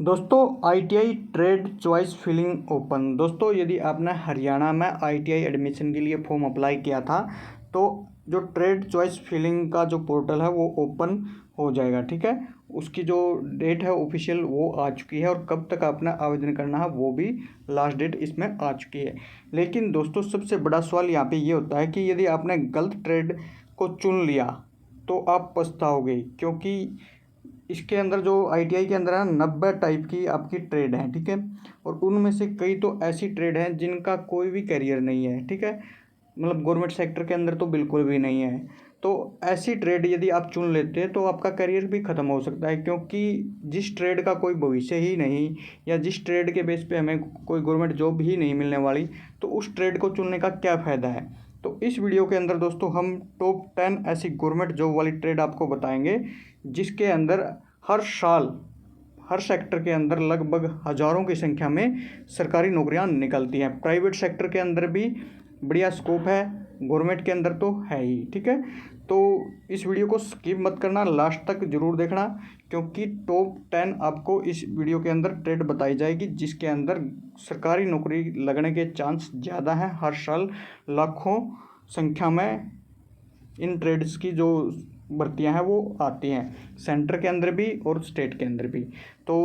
दोस्तों ITI trade choice filling open. दोस्तों यदि आपने हरियाणा में आईटीआई एडमिशन के लिए फॉर्म अप्लाई किया था तो जो ट्रेड चॉइस फिलिंग का जो पोर्टल है वो ओपन हो जाएगा। ठीक है, उसकी जो डेट है ऑफिशियल वो आ चुकी है और कब तक आपने आवेदन करना है वो भी लास्ट डेट इसमें आ चुकी है। लेकिन दोस्तों सबसे बड़ा सवाल यहाँ पे ये होता है कि यदि आपने गलत ट्रेड को चुन लिया तो आप पछताओगे, क्योंकि इसके अंदर जो आईटीआई के अंदर है 90 टाइप की आपकी ट्रेड है। ठीक है, और उनमें से कई तो ऐसी ट्रेड हैं जिनका कोई भी करियर नहीं है। ठीक है, मतलब गवर्नमेंट सेक्टर के अंदर तो बिल्कुल भी नहीं है। तो ऐसी ट्रेड यदि आप चुन लेते हैं तो आपका करियर भी ख़त्म हो सकता है, क्योंकि जिस ट्रेड का कोई भविष्य ही नहीं या जिस ट्रेड के बेस पे हमें कोई गवर्नमेंट जॉब ही नहीं मिलने वाली, तो उस ट्रेड को चुनने का क्या फ़ायदा है। तो इस वीडियो के अंदर दोस्तों हम टॉप 10 ऐसी गवर्नमेंट जॉब वाली ट्रेड आपको बताएंगे जिसके अंदर हर साल हर सेक्टर के अंदर लगभग हज़ारों की संख्या में सरकारी नौकरियां निकलती हैं। प्राइवेट सेक्टर के अंदर भी बढ़िया स्कोप है, गवर्नमेंट के अंदर तो है ही। ठीक है, तो इस वीडियो को स्किप मत करना, लास्ट तक ज़रूर देखना, क्योंकि टॉप 10 आपको इस वीडियो के अंदर ट्रेड बताई जाएगी जिसके अंदर सरकारी नौकरी लगने के चांस ज़्यादा हैं। हर साल लाखों संख्या में इन ट्रेड्स की जो भर्तियां हैं वो आती हैं, सेंटर के अंदर भी और स्टेट के अंदर भी। तो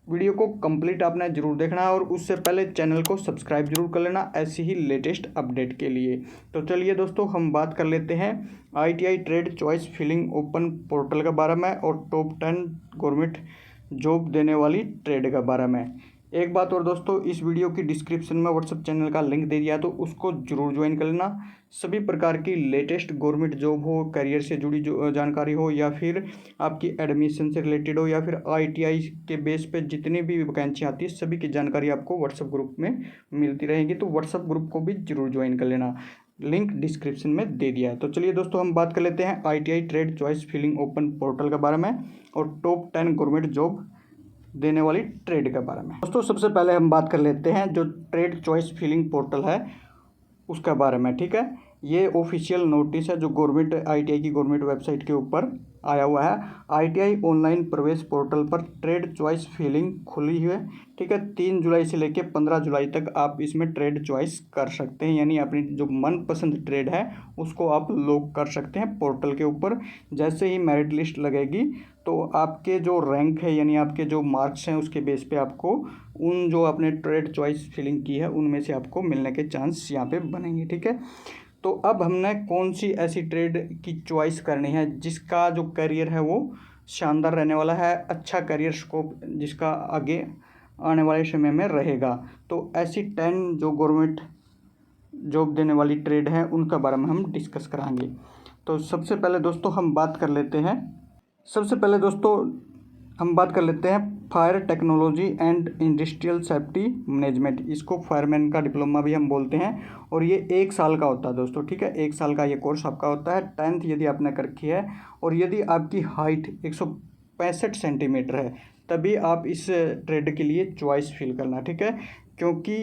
वीडियो को कंप्लीट आपने ज़रूर देखना है और उससे पहले चैनल को सब्सक्राइब जरूर कर लेना ऐसी ही लेटेस्ट अपडेट के लिए। तो चलिए दोस्तों हम बात कर लेते हैं ITI trade choice filling open portal के बारे में और टॉप 10 गवर्नमेंट जॉब देने वाली ट्रेड के बारे में। एक बात और दोस्तों, इस वीडियो की डिस्क्रिप्शन में व्हाट्सएप चैनल का लिंक दे दिया है, तो उसको जरूर ज्वाइन कर लेना। सभी प्रकार की लेटेस्ट गवर्नमेंट जॉब हो, करियर से जुड़ी जो जानकारी हो, या फिर आपकी एडमिशन से रिलेटेड हो, या फिर आईटीआई के बेस पे जितनी भी वैकेंसी आती है सभी की जानकारी आपको व्हाट्सएप ग्रुप में मिलती रहेगी। तो व्हाट्सएप ग्रुप को भी जरूर ज्वाइन कर लेना, लिंक डिस्क्रिप्शन में दे दिया है। तो चलिए दोस्तों हम बात कर लेते हैं ITI trade choice filling open portal के बारे में और टॉप 10 गवर्नमेंट जॉब देने वाली ट्रेड के बारे में। दोस्तों सबसे पहले हम बात कर लेते हैं जो ट्रेड चॉइस फिलिंग पोर्टल है उसके बारे में। ठीक है, ये ऑफिशियल नोटिस है जो गवर्नमेंट आईटीआई की गवर्नमेंट वेबसाइट के ऊपर आया हुआ है। आईटीआई ऑनलाइन प्रवेश पोर्टल पर ट्रेड चॉइस फिलिंग खुली हुई है। ठीक है, 3 जुलाई से लेकर 15 जुलाई तक आप इसमें ट्रेड चॉइस कर सकते हैं, यानी अपनी जो मनपसंद ट्रेड है उसको आप लॉक कर सकते हैं पोर्टल के ऊपर। जैसे ही मेरिट लिस्ट लगेगी तो आपके जो रैंक है यानी आपके जो मार्क्स हैं उसके बेस पे आपको उन जो आपने ट्रेड चॉइस फिलिंग की है उनमें से आपको मिलने के चांस यहाँ पे बनेंगे। ठीक है, तो अब हमने कौन सी ऐसी ट्रेड की चॉइस करनी है जिसका जो करियर है वो शानदार रहने वाला है, अच्छा करियर स्कोप जिसका आगे आने वाले समय में रहेगा। तो ऐसी 10 जो गवर्नमेंट जॉब देने वाली ट्रेड है उनका बारे में हम डिस्कस कराएंगे। तो सबसे पहले दोस्तों हम बात कर लेते हैं fire technology and industrial safety management. इसको फायरमैन का डिप्लोमा भी हम बोलते हैं और ये 1 साल का होता है दोस्तों। ठीक है, 1 साल का ये कोर्स आपका होता है। 10th यदि आपने कर रखी है और यदि आपकी हाइट 165 सेंटीमीटर है तभी आप इस ट्रेड के लिए चॉइस फिल करना। ठीक है, क्योंकि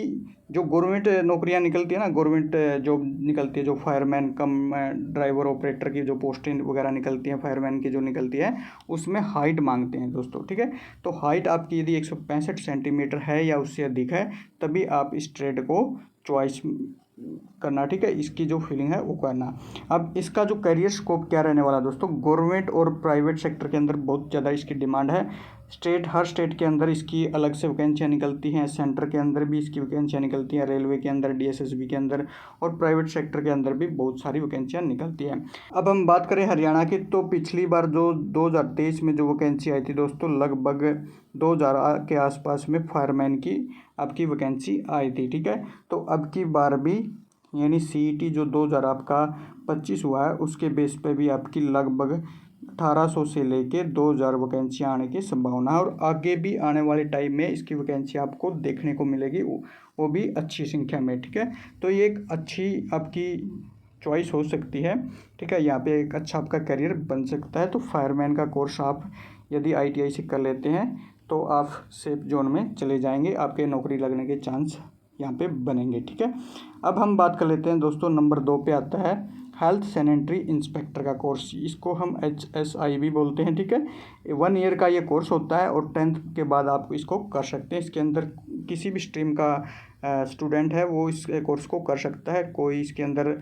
जो गवर्नमेंट नौकरियां निकलती है ना, गवर्नमेंट जॉब निकलती है, जो फायरमैन कम ड्राइवर ऑपरेटर की जो पोस्टें वगैरह निकलती हैं, फायरमैन की जो निकलती है उसमें हाइट मांगते हैं दोस्तों। ठीक है, तो हाइट आपकी यदि 165 सेंटीमीटर है या उससे अधिक है तभी आप इस ट्रेड को चॉइस करना। ठीक है, इसकी जो फीलिंग है वो करना। अब इसका जो करियर स्कोप क्या रहने वाला दोस्तों, गवर्नमेंट और प्राइवेट सेक्टर के अंदर बहुत ज़्यादा इसकी डिमांड है। हर स्टेट के अंदर इसकी अलग से वैकेंसियाँ निकलती हैं, सेंटर के अंदर भी इसकी वैकेंसियाँ निकलती हैं, रेलवे के अंदर, डीएसएसबी के अंदर और प्राइवेट सेक्टर के अंदर भी बहुत सारी वैकेंसियाँ निकलती हैं। अब हम बात करें हरियाणा की, तो पिछली बार जो 2023 में जो वैकेंसी आई थी दोस्तों, लगभग 2000 के आसपास में फायरमैन की आपकी वैकेंसी आई थी। ठीक है, तो अब की बार भी यानी सीईटी जो 2000 आपका 25 हुआ है उसके बेस पे भी आपकी लगभग 1800 से लेके 2000 वैकेंसी आने की संभावना है और आगे भी आने वाले टाइम में इसकी वैकेंसी आपको देखने को मिलेगी, वो भी अच्छी संख्या में। ठीक है, तो ये एक अच्छी आपकी चॉइस हो सकती है। ठीक है, यहाँ पे एक अच्छा आपका करियर बन सकता है। तो फायरमैन का कोर्स आप यदि आईटीआई से कर लेते हैं तो आप सेफ जोन में चले जाएंगे, आपके नौकरी लगने के चांस यहाँ पे बनेंगे। ठीक है, अब हम बात कर लेते हैं दोस्तों, नंबर 2 पे आता है हेल्थ सैनिटरी इंस्पेक्टर का कोर्स, इसको हम HSI भी बोलते हैं, ठीक है। 1 ईयर का ये कोर्स होता है और 10th के बाद आप इसको कर सकते हैं। इसके अंदर किसी भी स्ट्रीम का स्टूडेंट है वो इस कोर्स को कर सकता है। कोई इसके अंदर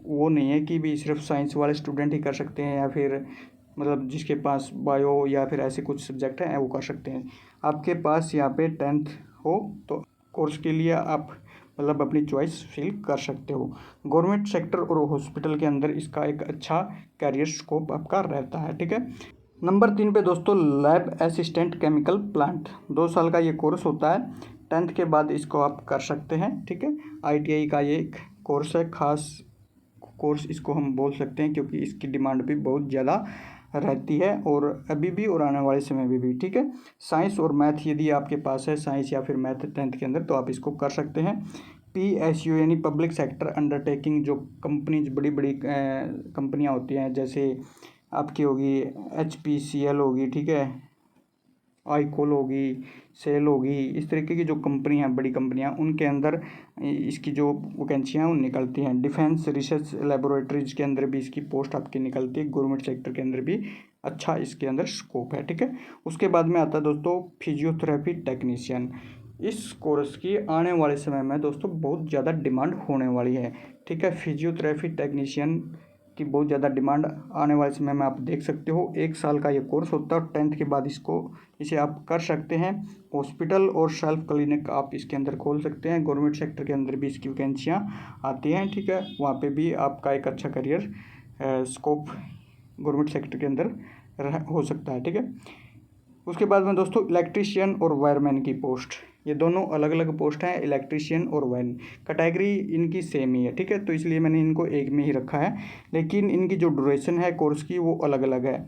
वो नहीं है कि भी सिर्फ साइंस वाले स्टूडेंट ही कर सकते हैं या फिर मतलब जिसके पास बायो या फिर ऐसे कुछ सब्जेक्ट हैं वो कर सकते हैं। आपके पास यहाँ पे 10th हो तो कोर्स के लिए आप मतलब अपनी चॉइस फिल कर सकते हो। गवर्नमेंट सेक्टर और हॉस्पिटल के अंदर इसका एक अच्छा कैरियर स्कोप आपका रहता है, ठीक है। नंबर 3 पे दोस्तों लैब असिस्टेंट केमिकल प्लांट, 2 साल का ये कोर्स होता है। 10th के बाद इसको आप कर सकते हैं, ठीक है। ITI का ये एक कोर्स है, खास कोर्स इसको हम बोल सकते हैं क्योंकि इसकी डिमांड भी बहुत ज़्यादा रहती है और अभी भी और आने वाले समय में भी, ठीक है। साइंस और मैथ यदि आपके पास है, साइंस या फिर मैथ 10th के अंदर, तो आप इसको कर सकते हैं। PSU यानी पब्लिक सेक्टर अंडरटेकिंग, जो कंपनीज बड़ी बड़ी कंपनियां होती हैं, जैसे आपकी होगी HPCL होगी, ठीक है, आईकोल होगी, सेल होगी, इस तरीके की जो कंपनी हैं बड़ी कंपनियां, उनके अंदर इसकी जो वैकेंसियाँ निकलती हैं। डिफेंस रिसर्च लेबोरेटरीज के अंदर भी इसकी पोस्ट आपकी निकलती है। गवर्नमेंट सेक्टर के अंदर भी अच्छा इसके अंदर स्कोप है, ठीक है। उसके बाद में आता है दोस्तों फिजियोथेरेपी टेक्नीशियन। इस कोर्स की आने वाले समय में दोस्तों बहुत ज़्यादा डिमांड होने वाली है, ठीक है। फिजियोथेरेपी टेक्नीशियन की बहुत ज़्यादा डिमांड आने वाले समय में आप देख सकते हो। 1 साल का ये कोर्स होता है और 10th के बाद इसे आप कर सकते हैं। हॉस्पिटल और सेल्फ क्लिनिक आप इसके अंदर खोल सकते हैं। गवर्नमेंट सेक्टर के अंदर भी इसकी वैकेंसियाँ आती हैं, ठीक है। वहाँ पे भी आपका एक अच्छा करियर स्कोप गवर्नमेंट सेक्टर के अंदर हो सकता है, ठीक है। उसके बाद में दोस्तों इलेक्ट्रीशियन और वायरमैन की पोस्ट, ये दोनों अलग अलग पोस्ट हैं। इलेक्ट्रीशियन और वायरमैन कैटेगरी इनकी सेम ही है, ठीक है, तो इसलिए मैंने इनको एक में ही रखा है, लेकिन इनकी जो ड्यूरेशन है कोर्स की वो अलग अलग है।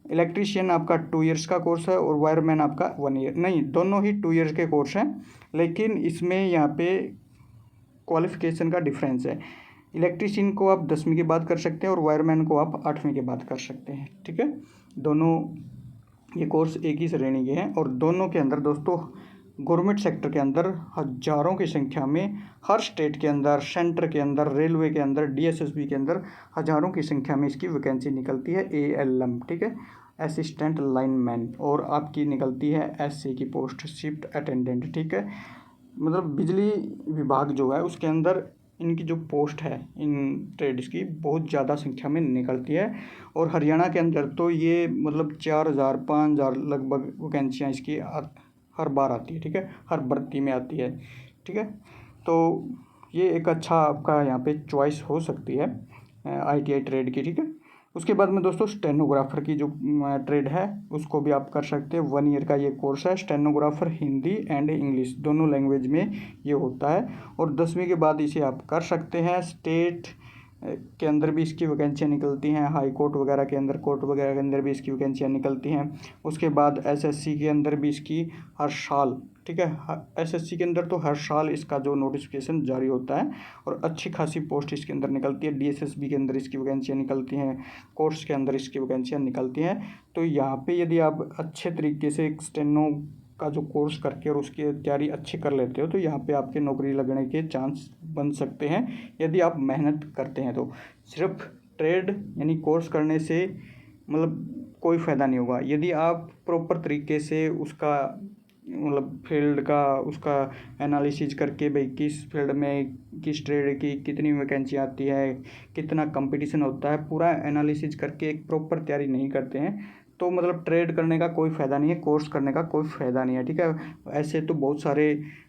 इलेक्ट्रीशियन आपका 2 इयर्स का कोर्स है और वायरमैन आपका 1 ईयर, नहीं दोनों ही 2 इयर्स के कोर्स हैं, लेकिन इसमें यहाँ पे क्वालिफिकेशन का डिफरेंस है। इलेक्ट्रीशियन को आप 10वीं के बाद कर सकते हैं और वायरमैन को आप 8वीं के बाद कर सकते हैं, ठीक है। दोनों ये कोर्स एक ही श्रेणी के हैं और दोनों के अंदर दोस्तों गवर्नमेंट सेक्टर के अंदर हज़ारों की संख्या में, हर स्टेट के अंदर, सेंटर के अंदर, रेलवे के अंदर, DSSB के अंदर हज़ारों की संख्या में इसकी वैकेंसी निकलती है। ALM, ठीक है, असिस्टेंट लाइनमैन, और आपकी निकलती है SC की पोस्ट, शिफ्ट अटेंडेंट, ठीक है। मतलब बिजली विभाग जो है उसके अंदर इनकी जो पोस्ट है इन ट्रेड्स की बहुत ज़्यादा संख्या में निकलती है और हरियाणा के अंदर तो ये मतलब 4000 5000 लगभग वैकेंसियाँ इसकी हर बार आती है, ठीक है, हर भर्ती में आती है, ठीक है। तो ये एक अच्छा आपका यहाँ पे चॉइस हो सकती है ITI ट्रेड की, ठीक है। उसके बाद में दोस्तों स्टेनोग्राफर की जो ट्रेड है उसको भी आप कर सकते हैं। 1 ईयर का ये कोर्स है। स्टेनोग्राफर हिंदी एंड इंग्लिश दोनों लैंग्वेज में ये होता है और 10वीं के बाद इसे आप कर सकते हैं। स्टेट के अंदर भी इसकी वैकेंसियाँ निकलती हैं, हाई कोर्ट वगैरह के अंदर, कोर्ट वगैरह के अंदर भी इसकी वैकेंसियाँ निकलती हैं। उसके बाद SSC के अंदर भी इसकी हर साल, ठीक है, SSC के अंदर तो हर साल इसका जो नोटिफिकेशन जारी होता है और अच्छी खासी पोस्ट इसके अंदर निकलती है। DSSB के अंदर इसकी वैकेंसियाँ निकलती हैं, कोर्ट्स के अंदर इसकी वैकेंसियाँ निकलती हैं। तो यहाँ पे यदि आप अच्छे तरीके से एक स्टेनो का जो कोर्स करके और उसकी तैयारी अच्छी कर लेते हो तो यहाँ पे आपके नौकरी लगने के चांस बन सकते हैं यदि आप मेहनत करते हैं। तो सिर्फ ट्रेड यानी कोर्स करने से मतलब कोई फ़ायदा नहीं होगा। यदि आप प्रॉपर तरीके से उसका मतलब फील्ड का उसका एनालिसिस करके भाई किस फील्ड में किस ट्रेड की कितनी वैकेंसी आती है, कितना कंपटीशन होता है, पूरा एनालिसिस करके एक प्रॉपर तैयारी नहीं करते हैं तो मतलब ट्रेड करने का कोई फ़ायदा नहीं है, कोर्स करने का कोई फ़ायदा नहीं है, ठीक है। ऐसे तो बहुत सारे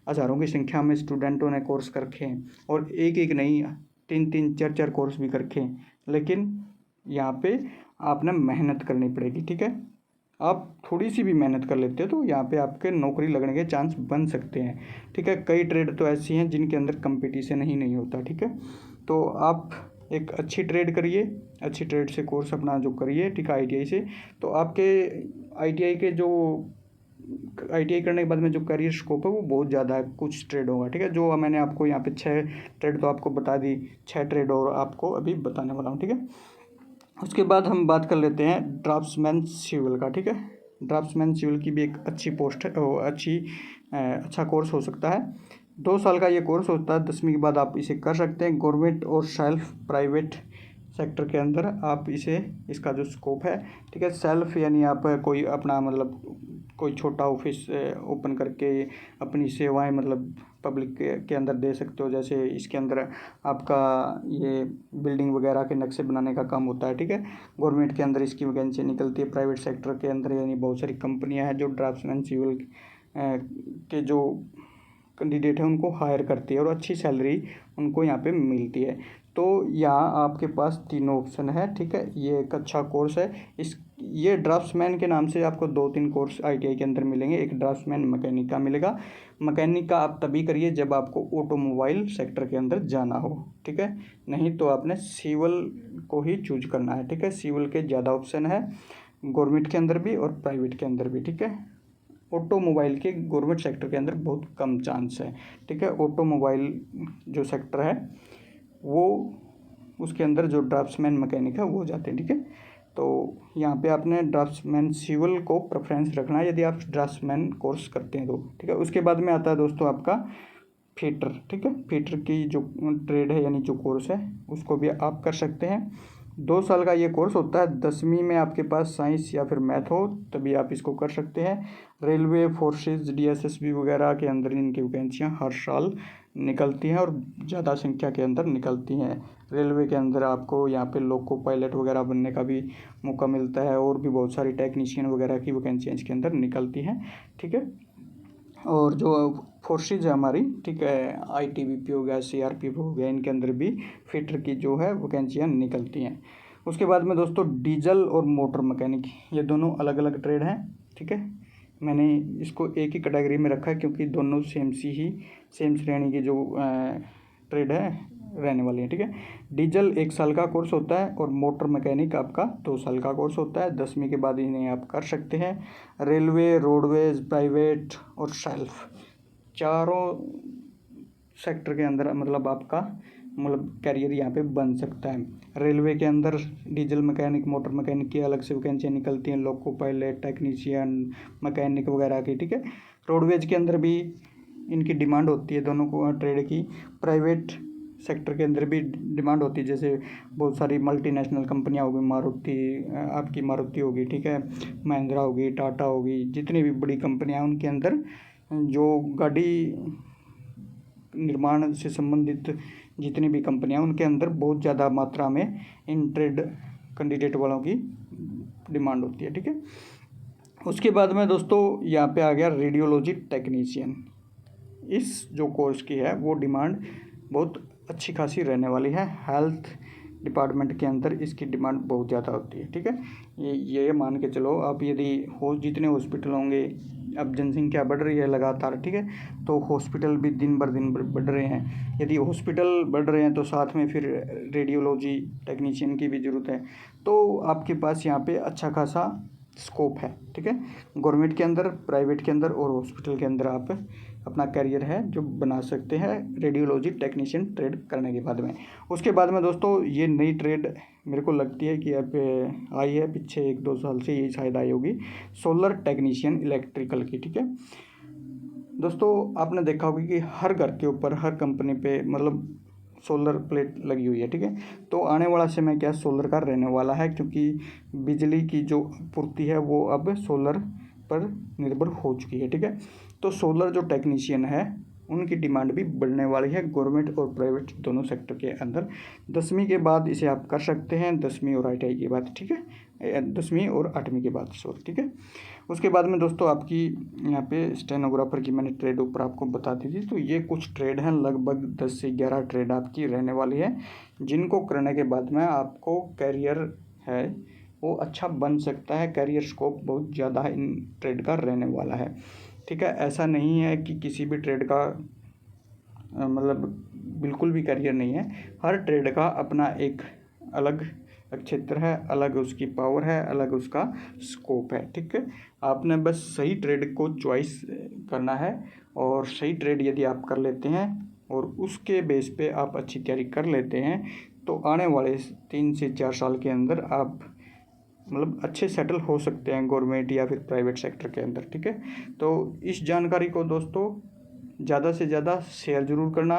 हज़ारों की संख्या में स्टूडेंटों ने कोर्स कर रखे हैं और एक एक नहीं 3-3 4-4 कोर्स भी कर रखे हैं, लेकिन यहाँ पे आपने मेहनत करनी पड़ेगी, ठीक है। आप थोड़ी सी भी मेहनत कर लेते हो तो यहाँ पे आपके नौकरी लगने के चांस बन सकते हैं, ठीक है। कई ट्रेड तो ऐसी हैं जिनके अंदर कंपटीशन ही नहीं होता, ठीक है। तो आप एक अच्छी ट्रेड करिए, अच्छी ट्रेड से कोर्स अपना जो करिए, ठीक है, ITI से। तो आपके ITI के जो ITI करने के बाद में जो करियर स्कोप है वो बहुत ज़्यादा है, कुछ ट्रेड होगा, ठीक है। जो मैंने आपको यहाँ पे 6 ट्रेड तो आपको बता दी, 6 ट्रेड और आपको अभी बताने वाला हूँ, ठीक है। उसके बाद हम बात कर लेते हैं ड्राफ्ट्समैन सिविल का, ठीक है। ड्राफ्ट्समैन सिविल की भी एक अच्छी पोस्ट है, अच्छा कोर्स हो सकता है। 2 साल का ये कोर्स होता है। 10वीं के बाद आप इसे कर सकते हैं। गवर्नमेंट और सेल्फ प्राइवेट सेक्टर के अंदर आप इसे, इसका जो स्कोप है, ठीक है। सेल्फ यानी आप कोई अपना मतलब कोई छोटा ऑफिस ओपन करके अपनी सेवाएं मतलब पब्लिक के अंदर दे सकते हो। जैसे इसके अंदर आपका ये बिल्डिंग वगैरह के नक्शे बनाने का काम होता है, ठीक है। गवर्नमेंट के अंदर इसकी वैकेंसी निकलती है। प्राइवेट सेक्टर के अंदर यानी बहुत सारी कंपनियां हैं जो ड्राफ्ट्समैन सिविल के जो कैंडिडेट है उनको हायर करती है और अच्छी सैलरी उनको यहाँ पे मिलती है। तो यहाँ आपके पास तीनों ऑप्शन है, ठीक है। ये एक अच्छा कोर्स है। ये ड्राफ्ट्समैन के नाम से आपको 2-3 कोर्स आईटीआई के अंदर मिलेंगे। एक ड्राफ्ट्समैन मैकेनिक का मिलेगा। मैकेनिक का आप तभी करिए जब आपको ऑटोमोबाइल सेक्टर के अंदर जाना हो, ठीक है। नहीं तो आपने सिविल को ही चूज करना है, ठीक है। सिविल के ज़्यादा ऑप्शन है गवर्नमेंट के अंदर भी और प्राइवेट के अंदर भी, ठीक है। ऑटोमोबाइल के गवर्नमेंट सेक्टर के अंदर बहुत कम चांस है, ठीक है। ऑटोमोबाइल जो सेक्टर है वो उसके अंदर जो ड्राफ्ट्समैन मैकेनिक है वो जाते हैं, ठीक है। तो यहाँ पे आपने ड्राफ्ट्समैन सिविल को प्रेफरेंस रखना है यदि आप ड्राफ्ट्समैन कोर्स करते हैं तो, ठीक है। उसके बाद में आता है दोस्तों आपका फिटर, ठीक है। फिटर की जो ट्रेड है यानी जो कोर्स है उसको भी आप कर सकते हैं। 2 साल का ये कोर्स होता है। 10वीं में आपके पास साइंस या फिर मैथ हो तभी आप इसको कर सकते हैं। रेलवे फोर्सेस डीएसएसबी वगैरह के अंदर इनकी वैकेंसियाँ हर साल निकलती हैं और ज़्यादा संख्या के अंदर निकलती हैं। रेलवे के अंदर आपको यहाँ पे लोको पायलट वगैरह बनने का भी मौका मिलता है और भी बहुत सारी टेक्नीशियन वगैरह की वैकेंसियाँ इसके अंदर निकलती हैं, ठीक है। और जो फोर्सेज है हमारी, ठीक है, आईटीबीपी हो गया, सीआरपीएफ हो गया, इनके अंदर भी फिटर की जो है वैकेंसियाँ निकलती हैं। उसके बाद में दोस्तों डीजल और मोटर मैकेनिक, ये दोनों अलग अलग ट्रेड हैं, ठीक है। मैंने इसको एक ही कैटेगरी में रखा है क्योंकि दोनों सेम श्रेणी की जो ट्रेड है रहने वाली है, ठीक है। डीजल 1 साल का कोर्स होता है और मोटर मैकेनिक आपका 2 साल का कोर्स होता है। 10वीं के बाद इन्हें आप कर सकते हैं। रेलवे, रोडवेज, प्राइवेट और सेल्फ, चारों सेक्टर के अंदर मतलब आपका मतलब कैरियर यहाँ पे बन सकता है। रेलवे के अंदर डीजल मैकेनिक, मोटर मैकेनिक की अलग से वैकेंसियाँ निकलती हैं, लोको पायलट, टेक्नीशियन, मैकेनिक वगैरह की, ठीक है। रोडवेज के अंदर भी इनकी डिमांड होती है, दोनों को ट्रेड की। प्राइवेट सेक्टर के अंदर भी डिमांड होती है, जैसे बहुत सारी मल्टीनेशनल कंपनियां होगी, मारुति, आपकी मारुति होगी, ठीक है, महिंद्रा होगी, टाटा होगी, जितनी भी बड़ी कंपनियां हैं उनके अंदर जो गाड़ी निर्माण से संबंधित जितनी भी कंपनियां उनके अंदर बहुत ज़्यादा मात्रा में इन ट्रेड कैंडिडेट वालों की डिमांड होती है, ठीक है। उसके बाद में दोस्तों यहाँ पे आ गया रेडियोलॉजी टेक्नीशियन। इस जो कोर्स की है वो डिमांड बहुत अच्छी खासी रहने वाली है। हेल्थ डिपार्टमेंट के अंदर इसकी डिमांड बहुत ज़्यादा होती है, ठीक है। ये मान के चलो आप यदि जितने हॉस्पिटल होंगे, अब जनसंख्या बढ़ रही है लगातार, ठीक है, तो हॉस्पिटल भी दिन भर बढ़ रहे हैं। यदि हॉस्पिटल बढ़ रहे हैं तो साथ में फिर रेडियोलॉजी टेक्नीशियन की भी ज़रूरत है। तो आपके पास यहाँ पे अच्छा खासा स्कोप है, ठीक है। गवर्नमेंट के अंदर, प्राइवेट के अंदर और हॉस्पिटल के अंदर आप अपना करियर है जो बना सकते हैं रेडियोलॉजी टेक्नीशियन ट्रेड करने के बाद में। उसके बाद में दोस्तों ये नई ट्रेड मेरे को लगती है कि अब आई है, पीछे 1-2 साल से ये शायद आई होगी, सोलर टेक्नीशियन इलेक्ट्रिकल की, ठीक है। दोस्तों आपने देखा होगा कि हर घर के ऊपर, हर कंपनी पे मतलब सोलर प्लेट लगी हुई है, ठीक है। तो आने वाला समय क्या सोलर का रहने वाला है, क्योंकि बिजली की जो आपूर्ति है वो अब सोलर पर निर्भर हो चुकी है, ठीक है। तो सोलर जो टेक्नीशियन है उनकी डिमांड भी बढ़ने वाली है गवर्नमेंट और प्राइवेट दोनों सेक्टर के अंदर। 10वीं के बाद इसे आप कर सकते हैं, 10वीं और आईटीआई के बाद, ठीक है, 10वीं और 8वीं के बाद, सॉरी, ठीक है। उसके बाद में दोस्तों आपकी यहाँ पे स्टेनोग्राफर की मैंने ट्रेड ऊपर आपको बता दी थी। तो ये कुछ ट्रेड हैं, लगभग 10 से 11 ट्रेड आपकी रहने वाली है, जिनको करने के बाद में आपको कैरियर है वो अच्छा बन सकता है। कैरियर स्कोप बहुत ज़्यादा इन ट्रेड का रहने वाला है, ठीक है। ऐसा नहीं है कि किसी भी ट्रेड का मतलब बिल्कुल भी करियर नहीं है। हर ट्रेड का अपना एक अलग क्षेत्र है, अलग उसकी पावर है, अलग उसका स्कोप है, ठीक है। आपने बस सही ट्रेड को चॉइस करना है और सही ट्रेड यदि आप कर लेते हैं और उसके बेस पे आप अच्छी तैयारी कर लेते हैं तो आने वाले 3 से 4 साल के अंदर आप मतलब अच्छे सेटल हो सकते हैं गवर्नमेंट या फिर प्राइवेट सेक्टर के अंदर, ठीक है। तो इस जानकारी को दोस्तों ज़्यादा से ज़्यादा शेयर ज़रूर करना।